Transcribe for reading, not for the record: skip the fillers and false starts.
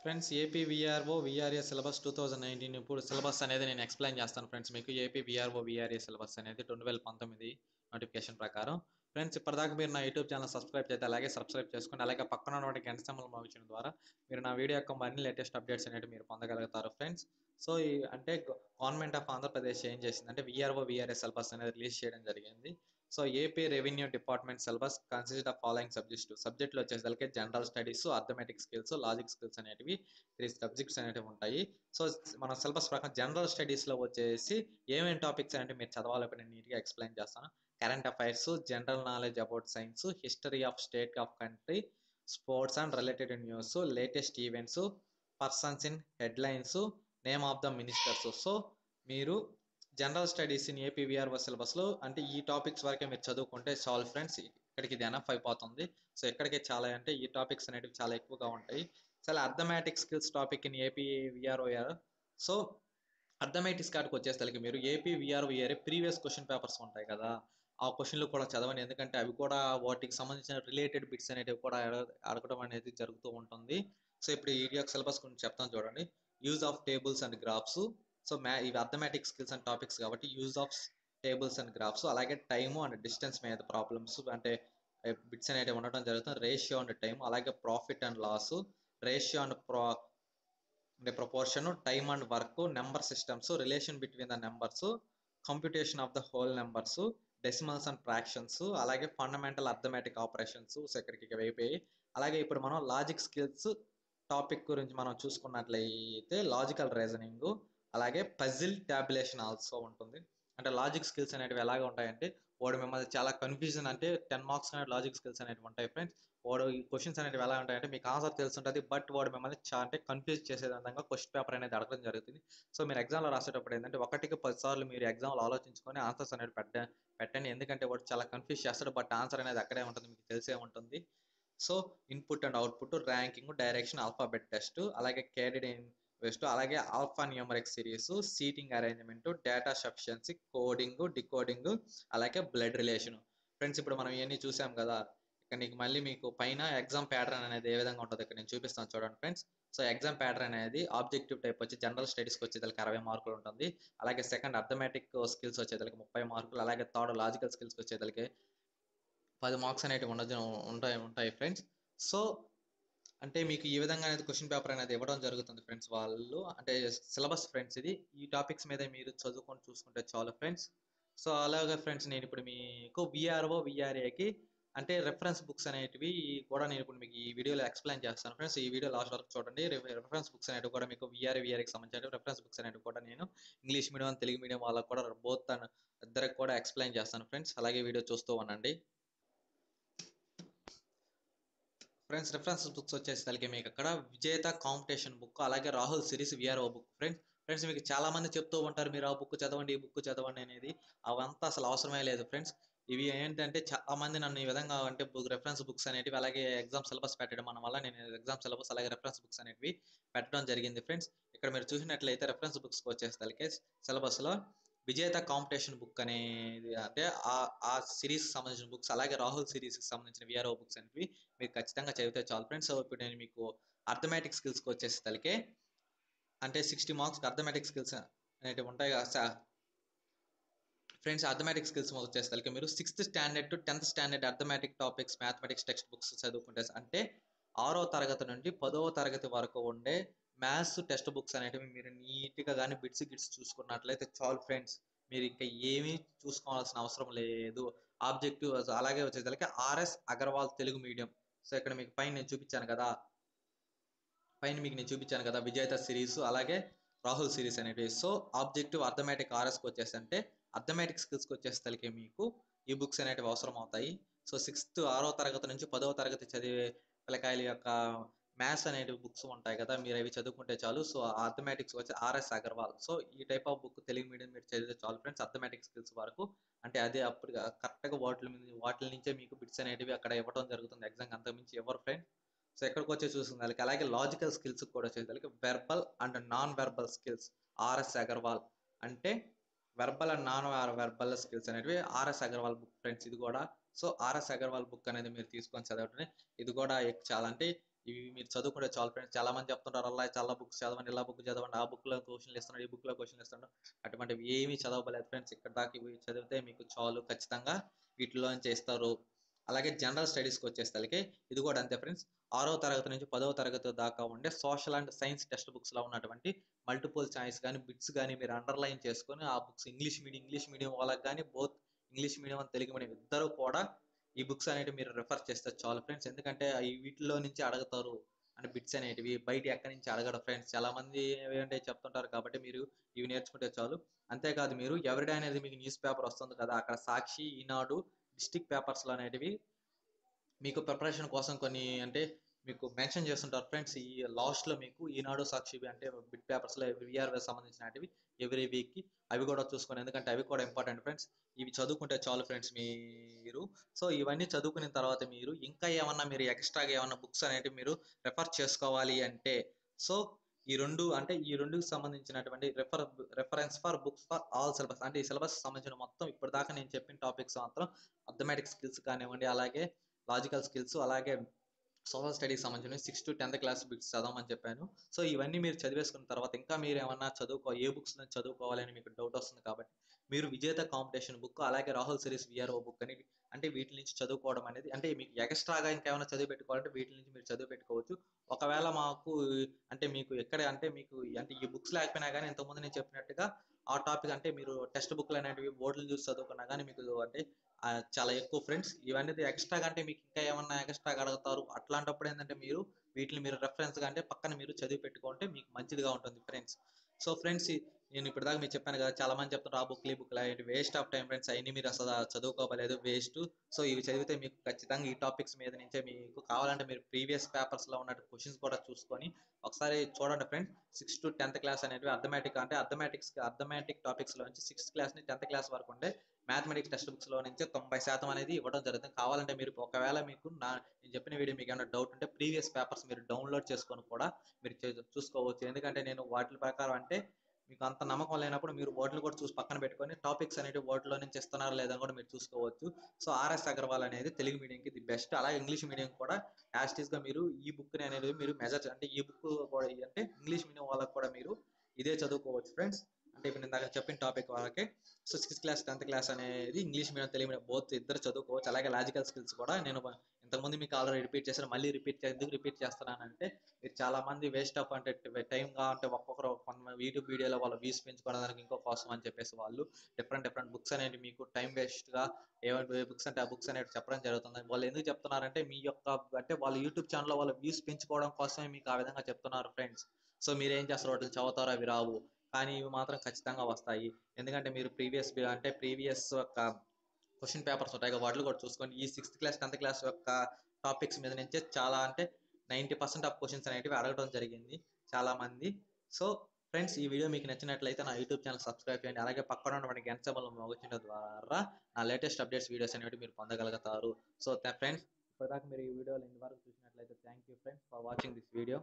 Friends AP VRO VRA syllabus 2019 ఇప్పుడు syllabus అనేది నేను ఎక్స్ప్లెయిన్ చేస్తాను ఫ్రెండ్స్ మీకు ఏపీ విఆర్ఓ విఆర్ఏ సిలబస్ అనేది 2019 నోటిఫికేషన్ ప్రకారం. ఫ్రెండ్స్ ఇప్పటిదాకా మీరు నా యూట్యూబ్ ఛానల్ సబ్స్క్రైబ్ చేస్తే అలాగే సబ్స్క్రైబ్ చేసుకోండి. అలాగే పక్కన ఉన్నటువంటి గంట సింబల్ మోగించడం ద్వారా మీరు నా వీడియో యొక్క మరిన్ని లేటెస్ట్ అప్డేట్స్ అనేవి మీరు పొందగలుగుతారు ఫ్రెండ్స్. సో ఈ అంటే గవర్నమెంట్ ఆఫ్ ఆంధ్రప్రదేశ్ ఏం చేసిందంటే విఆర్ఓ విఆర్ఏ సిలబస్ అనేది రిలీజ్ చేయడం జరిగింది. So AP revenue department syllabus consist of following సబ్జెక్టులు వచ్చేసరికి general studies, arithmetic skills, logic skills అనేటివి 3 సబ్జెక్ట్స్ అనేటివి ఉంటాయి. సో మన సిలబస్ ప్రకారం జనరల్ స్టడీస్లో వచ్చేసి ఏమేమి టాపిక్స్ అంటే మీరు చదవాలని నేను నీట్గా ఎక్స్ప్లెయిన్ చేస్తాను. Current affairs, general knowledge about science, history of state of country, sports and related news, latest events, persons in headlines, name of the ministers. So మీరు general studies in AP VRO సిలబస్లో అంటే ఈ topics వరకే మీరు చదువుకుంటే చాలు friends. ఇక్కడికి ఇది ఎనఫ్ అయిపోతుంది. సో ఎక్కడికి చాలా అంటే ఈ టాపిక్స్ అనేవి చాలా ఎక్కువగా ఉంటాయి. చాలా arithmetic skills topic in AP విఆర్ఓఆర్. సో అర్థమెటిక్స్ కాడికి వచ్చేసరికి మీరు AP VRO VRA previous question papers ఉంటాయి కదా, ఆ క్వశ్చన్లు కూడా చదవండి. ఎందుకంటే అవి కూడా వాటికి సంబంధించిన రిలేటెడ్ బిట్స్ అనేటివి కూడా అడగడం అనేది జరుగుతూ ఉంటుంది. సో ఇప్పుడు ఈ యొక్క సిలబస్ గురించి చెప్తాను చూడండి. Use of tables and graphs. So ఇవి అర్థమెటిక్ స్కిల్స్ అండ్ టాపిక్స్ కాబట్టి use of tables and graphs, అలాగే టైము అండ్ డిస్టెన్స్ మీద ప్రాబ్లమ్స్ అంటే బిట్స్ అనేవి ఉండటం జరుగుతుంది. రేషియో అండ్ టైం, అలాగే profit and loss, ratio and అంటే proportion, time and work, number systems, relation between the numbers, computation of the whole numbers, decimals and fractions, అలాగే fundamental arithmetic operations ఇక్కడికి అయిపోయి. అలాగే ఇప్పుడు మనం లాజిక్ స్కిల్స్ టాపిక్ గురించి మనం చూసుకున్నట్లయితే లాజికల్ రీజనింగ్, అలాగే పజిల్ ట్యాబులేషన్ ఆల్సో ఉంటుంది. అంటే లాజిక్ స్కిల్స్ అనేటివి ఎలాగ ఉంటాయంటే వాడు మిమ్మల్ని చాలా కన్ఫ్యూజన్ అంటే 10 మార్క్స్ అనేవి లాజిక్ స్కిల్స్ అనేవి ఉంటాయి ఫ్రెండ్స్. వాడు ఈ క్వశ్చన్స్ అనేవి ఎలా ఉంటాయంటే మీకు ఆన్సర్ తెలుసుంటుంది, బట్ వాడు మిమ్మల్ని అంటే కన్ఫ్యూజ్ చేసే విధంగా క్వశ్చన్ పేపర్ అనేది అడగడం జరుగుతుంది. సో మీరు ఎగ్జామ్లో రాసేటప్పుడు ఏంటంటే 1కి 10 సార్లు మీరు ఎగ్జామ్లో ఆలోచించుకొని ఆన్సర్స్ అనేవి పెట్టండి. ఎందుకంటే వాడు చాలా కన్ఫ్యూజ్ చేస్తాడు, బట్ ఆన్సర్ అనేది అక్కడే ఉంటుంది, మీకు తెలిసే ఉంటుంది. So input and output, ranking, direction, alphabet test, అలాగే క్యాడెడ్ ఇన్వెస్ట్, అలాగే alpha numeric series, seating arrangement, data sufficiency, coding, decoding, అలాగే బ్లడ్ రిలేషన్. ఫ్రెండ్స్ ఇప్పుడు మనం ఇవన్నీ చూసాం కదా. ఇక్కడ మీకు పైన ఎగ్జామ్ ప్యాటర్న్ అనేది ఏ విధంగా ఉంటుందో ఇక్కడ నేను చూపిస్తాను చూడండి ఫ్రెండ్స్. సో ఎగ్జామ్ ప్యాటర్న్ అనేది ఆబ్జెక్టివ్ టైప్ వచ్చి జనరల్ స్టడీస్కి వచ్చేదానికి 60 మార్కులు ఉంటుంది. అలాగే సెకండ్ అర్థమెటిక్ స్కిల్స్ వచ్చేదానికి 30 మార్కులు, అలాగే థర్డ్ లాజికల్ స్కిల్స్కి వచ్చేదానికి 10 మార్క్స్ అనేటివి ఉంటాయి ఫ్రెండ్స్. సో అంటే మీకు ఈ విధంగా అనేది క్వశ్చన్ పేపర్ అనేది ఇవ్వడం జరుగుతుంది ఫ్రెండ్స్. వాళ్ళు అంటే సిలబస్ ఫ్రెండ్స్ ఇది. ఈ టాపిక్స్ మీద మీరు చదువుకొని చూసుకుంటే చాలు ఫ్రెండ్స్. సో అలాగే ఫ్రెండ్స్ నేను ఇప్పుడు మీకు విఆర్ఓ విఆర్ఏకి అంటే రెఫరెన్స్ బుక్స్ అనేటివి కూడా నేను ఇప్పుడు మీకు ఈ వీడియోలో ఎక్స్ప్లెయిన్ చేస్తాను ఫ్రెండ్స్. ఈ వీడియో లాస్ట్ వరకు చూడండి. రెఫరెన్స్ బుక్స్ అనేవి కూడా మీకు విఆర్ఏ విఆర్ఏకి సంబంధించిన రెఫరెన్స్ బుక్స్ అనేవి కూడా నేను ఇంగ్లీష్ మీడియం తెలుగు మీడియం వాళ్ళకి కూడా బోత్ ఇద్దరికి కూడా ఎక్స్ప్లెయిన్ చేస్తాను ఫ్రెండ్స్. అలాగే వీడియో చూస్తూ ఉండండి ఫ్రెండ్స్. రిఫరెన్స్ బుక్స్ వచ్చేసరికి మీకు అక్కడ విజేత కాంపిటీషన్ బుక్, అలాగే Rahul series VRO book friends. Friends మీకు చాలా మంది చెప్తూ ఉంటారు మీరు ఆ బుక్ చదవండి, ఈ బుక్ చదవండి అనేది. అవంతా అసలు అవసరమే లేదు ఫ్రెండ్స్. ఇవి ఏంటంటే చాలా మంది నన్ను ఈ విధంగా అంటే రెఫరెన్స్ బుక్స్ అనేటివి అలాగే ఎగ్జామ్ సిలబస్ పెట్టడం మన వల్ల నేను ఎగ్జామ్ సిలబస్ అలాగే రెఫరెన్స్ బుక్స్ అనేటివి పెట్టడం జరిగింది ఫ్రెండ్స్. ఇక్కడ మీరు చూసినట్లయితే రెఫరెన్స్ బుక్స్కి వచ్చేసరికి సిలబస్లో విజేత కాంపిటీషన్ బుక్ అనేది అంటే ఆ సిరీస్ సంబంధించిన బుక్స్, అలాగే రాహుల్ సిరీస్కి సంబంధించిన విఆర్ఓ బుక్స్ అనేవి మీరు ఖచ్చితంగా చదివితే చాలు ఫ్రెండ్స్. సో ఇప్పుడు నేను మీకు అర్థమెటిక్ స్కిల్స్కి వచ్చేసరికి అంటే 60 మార్క్స్ అర్థమెటిక్ స్కిల్స్ అనేవి ఉంటాయి కదా ఫ్రెండ్స్. అర్థమెటిక్ స్కిల్స్ వచ్చేసరికి మీరు 6th standard to 10th standard arithmetic topics mathematics text books చదువుకుంటే అంటే 6వ తరగతి నుండి 10వ తరగతి వరకు ఉండే మ్యాథ్స్ టెక్స్ట్ బుక్స్ అనేటివి మీరు నీట్గా కానీ బిట్స్ గిట్స్ చూసుకున్నట్లయితే చాలు ఫ్రెండ్స్. మీరు ఇంకా ఏమీ చూసుకోవాల్సిన అవసరం లేదు. ఆబ్జెక్టివ్ అలాగే వచ్చేసరికి RS Agarwal Telugu medium. So ఇక్కడ మీకు పైన నేను చూపించాను కదా, విజేత సిరీస్ అలాగే రాహుల్ సిరీస్ అనేవి. సో ఆబ్జెక్టివ్ అర్థమెటిక్ ఆర్ఎస్కి వచ్చేసి అంటే అర్థమెటిక్ స్కిల్స్కి వచ్చేసరికి మీకు ఈ బుక్స్ అనేటివి అవసరం అవుతాయి. సో 6వ తరగతి నుంచి 10వ తరగతి చదివే పిల్లకాయల యొక్క మ్యాథ్స్ అనేటివి బుక్స్ ఉంటాయి కదా, మీరు అవి చదువుకుంటే చాలు. సో అర్థమెటిక్స్ వచ్చి ఆర్ఎస్ అగర్వాల్. సో ఈ type of book Telugu medium మీరు చదివితే చాలు ఫ్రెండ్స్. అర్థమెటిక్ స్కిల్స్ వరకు అంటే అదే అప్పుడు కరెక్ట్గా వాటి నుంచే మీకు బిట్స్ అనేటివి అక్కడ ఇవ్వడం జరుగుతుంది. ఎగ్జామ్ అంతకుమించి ఎవరు ఫ్రెండ్. సో ఎక్కడికి వచ్చే చూస్తుంది అలాగే లాజికల్ స్కిల్స్ కూడా వచ్చేసరికి verbal and non verbal skills RS Agarwal. అంటే verbal and non verbal skills అనేవి ఆర్ఎస్ అగర్వాల్ బుక్ ఫ్రెండ్స్ ఇది కూడా. సో ఆర్ఎస్ అగర్వాల్ బుక్ అనేది మీరు తీసుకొని చదవటమే ఇది కూడా చాలా అంటే ఇవి మీరు చదువుకుంటే చాలు ఫ్రెండ్స్. చాలా మంది చెప్తుంటారు అలా చాలా బుక్స్ చదవండి, ఇలా బుక్ చదవండి, ఆ బుక్లో క్వశ్చన్లు ఇస్తున్నాడు, ఈ బుక్లో క్వశ్చన్లు ఇస్తున్నాడు. అటువంటివి ఏమీ చదవలేదు ఫ్రెండ్స్. ఇక్కడ దాకా ఇవి చదివితే మీకు చాలు, ఖచ్చితంగా వీటిలోంచి ఇస్తారు. అలాగే జనరల్ స్టడీస్కి వచ్చేసరికి ఇది కూడా అంతే ఫ్రెండ్స్. 6వ తరగతి నుంచి 10వ తరగతి దాకా ఉండే సోషల్ అండ్ సైన్స్ టెక్స్ట్ బుక్స్లో ఉన్నటువంటి మల్టిపుల్ చాయిస్ కానీ బిట్స్ కానీ మీరు అండర్లైన్ చేసుకొని ఆ బుక్స్ ఇంగ్లీష్ మీడియం వాళ్ళకి కానీ both English medium Telugu medium ఇద్దరు కూడా ఈ బుక్స్ అనేటివి మీరు రిఫర్ చేస్తే చాలు ఫ్రెండ్స్. ఎందుకంటే ఈ వీటిలో నుంచి అడుగుతారు అని బిట్స్ అనేటివి బయట ఎక్కడి నుంచి అడగడు ఫ్రెండ్స్. చాలా మంది ఏంటంటే చెప్తుంటారు కాబట్టి మీరు ఇవి నేర్చుకుంటే చాలు. అంతేకాదు మీరు ఎవ్రీడే అనేది మీకు న్యూస్ పేపర్ వస్తుంది కదా, అక్కడ సాక్షి, ఈనాడు, డిస్టిక్ పేపర్స్లో అనేటివి మీకు ప్రిపరేషన్ కోసం కొన్ని అంటే మీకు మెన్షన్ చేస్తుంటారు ఫ్రెండ్స్. ఈ లాస్ట్లో మీకు ఈనాడు, సాక్షి అంటే బిట్ పేపర్స్లో విఆర్ఎస్ సంబంధించినవి ఎవ్రీ వీక్కి అవి కూడా చూసుకోండి. ఎందుకంటే అవి కూడా ఇంపార్టెంట్ ఫ్రెండ్స్. ఇవి చదువుకుంటే చాలు ఫ్రెండ్స్ మీరు. సో ఇవన్నీ చదువుకున్న తర్వాత మీరు ఇంకా ఏమన్నా మీరు ఎక్స్ట్రాగా ఏమన్నా బుక్స్ అనేటివి మీరు రెఫర్ చేసుకోవాలి అంటే, సో ఈ రెండుకి సంబంధించినటువంటి reference for books for all syllabus అంటే ఈ సిలబస్ సంబంధించిన మొత్తం ఇప్పటిదాకా నేను చెప్పిన టాపిక్స్ మాత్రం అథమెటిక్ స్కిల్స్ కానివ్వండి, అలాగే లాజికల్ స్కిల్స్, అలాగే సోషల్ స్టడీస్ సంబంధించిన 6 to 10th క్లాస్ బిట్స్ చదవమని చెప్పాను. సో ఇవన్నీ మీరు చదివేసుకున్న తర్వాత ఇంకా మీరు ఏమన్నా ఏ బుక్స్ నుంచి చదువుకోవాలని మీకు డౌట్ వస్తుంది కాబట్టి మీరు విజేత కాంపిటీషన్ బుక్, అలాగే రాహుల్ సిరీస్ విఆర్ఓ బుక్ అని అంటే వీటి నుంచి చదువుకోవడం అనేది అంటే మీకు ఎక్స్ట్రాగా ఇంకేమైనా చదివి పెట్టుకోవాలంటే వీటి నుంచి మీరు చదివి పెట్టుకోవచ్చు. ఒకవేళ మాకు అంటే మీకు ఎక్కడ అంటే మీకు అంటే ఈ బుక్స్ లేకపోయినా కానీ ఇంతకుముందు నేను చెప్పినట్టుగా ఆ టాపిక్ అంటే మీరు టెక్స్ట్ బుక్లు అనేటివి బోర్డులు చూసి చదువుకున్నా కానీ మీకు అంటే చాలా ఎక్కువ ఫ్రెండ్స్. ఇవన్నీ ఎక్స్ట్రాగా అంటే మీకు ఇంకా ఏమన్నా ఎక్స్ట్రాగా అడుగుతారు, అట్లాంటప్పుడు ఏంటంటే మీరు వీటిని మీరు రెఫరెన్స్గా అంటే పక్కన మీరు చదివి పెట్టుకుంటే మీకు మంచిదిగా ఉంటుంది ఫ్రెండ్స్. సో ఫ్రెండ్స్ నేను ఇప్పటిదాకా మీకు చెప్పాను కదా, చాలా మంది చెప్తారు ఆ బుక్లు ఈ బుక్లు ఏంటి వేస్ట్ ఆఫ్ టైం ఫ్రెండ్స్, అవన్నీ మీరు అసలు చదువుకోవలేదు వేస్ట్. సో ఇవి చదివితే మీకు ఖచ్చితంగా ఈ టాపిక్స్ మీద నుంచే మీకు కావాలంటే మీరు ప్రీవియస్ పేపర్స్లో ఉన్న క్వశ్చన్స్ కూడా చూసుకొని ఒకసారి చూడండి ఫ్రెండ్స్. 6 to 10th క్లాస్ అనేవి అర్థమెటిక్ టాపిక్స్లో నుంచి 6th క్లాస్ నుంచి 10th క్లాస్ వరకు ఉండే మ్యాథమెటిక్స్ టెక్స్ట్ బుక్స్లో నుంచి 90% అనేది ఇవ్వడం జరుగుతుంది. కావాలంటే మీరు ఒకవేళ మీకు నేను చెప్పిన వీడియో మీకు ఏమైనా డౌట్ ఉంటే ప్రీవియస్ పేపర్స్ మీరు డౌన్లోడ్ చేసుకొని కూడా మీరు చూసుకోవచ్చు. ఎందుకంటే నేను వాటి ప్రకారం అంటే మీకు అంత నమ్మకం లేనప్పుడు మీరు బోర్డులు కూడా చూసి పక్కన పెట్టుకొని టాపిక్స్ అనేవి బోర్డులో నుంచి ఇస్తున్నారా లేదని కూడా మీరు చూసుకోవచ్చు. సో ఆర్ఎస్ అగర్వాల్ అనేది తెలుగు మీడియంకి ది బెస్ట్. అలాగే ఇంగ్లీష్ మీడియం కూడా యాస్టీస్గా మీరు ఈ బుక్ని అనేది మీరు మెజర్ అంటే ఈ బుక్ కూడా అంటే ఇంగ్లీష్ మీడియం వాళ్ళకి కూడా మీరు ఇదే చదువుకోవచ్చు ఫ్రెండ్స్. అంటే ఇప్పుడు నేను దాకా చెప్పిన టాపిక్ వాళ్ళకి. So 6th class 10th class అనేది English medium Telugu medium both ఇద్దరు చదువుకోవచ్చు. అలాగే లాజికల్ స్కిల్స్ కూడా నేను ఇంతకుముందు మీకు ఆల్రెడీ రిపీట్ చేశాను, మళ్ళీ ఎందుకు రిపీట్ చేస్తున్నానంటే మీరు చాలా మంది వేస్ట్ ఆఫ్ అంటే టైంగా అంటే ఒక్కొక్కరు యూట్యూబ్ వీడియోలో వాళ్ళ వ్యూస్ పెంచుకోవడానికి ఇంకో కోసం అని చెప్పేసి వాళ్ళు డిఫరెంట్ బుక్స్ అనేవి మీకు టైం వేస్ట్గా ఏ బుక్స్ అంటే ఆ బుక్స్ అనేవి చెప్పడం జరుగుతుంది. వాళ్ళు ఎందుకు చెప్తున్నారంటే మీ యొక్క అంటే వాళ్ళ యూట్యూబ్ ఛానల్లో వాళ్ళ వ్యూస్ పెంచుకోవడం కోసమే మీకు ఆ విధంగా చెప్తున్నారు ఫ్రెండ్స్. సో మీరు ఏం చేస్తారు, వాటిని చదువుతారో అవి రావు, కానీ ఇవి మాత్రం ఖచ్చితంగా వస్తాయి. ఎందుకంటే మీరు ప్రీవియస్ యొక్క క్వశ్చన్ పేపర్స్ ఉంటాయి కదా వాటిలో కూడా చూసుకోండి. ఈ 6th క్లాస్ 10th క్లాస్ యొక్క టాపిక్స్ మీద నుంచే చాలా అంటే 90% ఆఫ్ క్వశ్చన్స్ అనేటివి అడగడం జరిగింది చాలా మంది. సో ఫ్రెండ్స్ ఈ వీడియో మీకు నచ్చినట్లయితే నా యూట్యూబ్ ఛానల్ సబ్స్క్రైబ్ చేయండి. అలాగే పక్కన ఉన్నటువంటి గంట సింబల్ మోగించడం ద్వారా నా లేటెస్ట్ అప్డేట్స్ వీడియోస్ అనేవి మీరు పొందగలుగుతారు. సో ఫ్రెండ్స్ ఇప్పటిదాకా మీరు ఈ వీడియోలో ఇంతవరకు చూసినట్లయితే thank you friends for watching this video.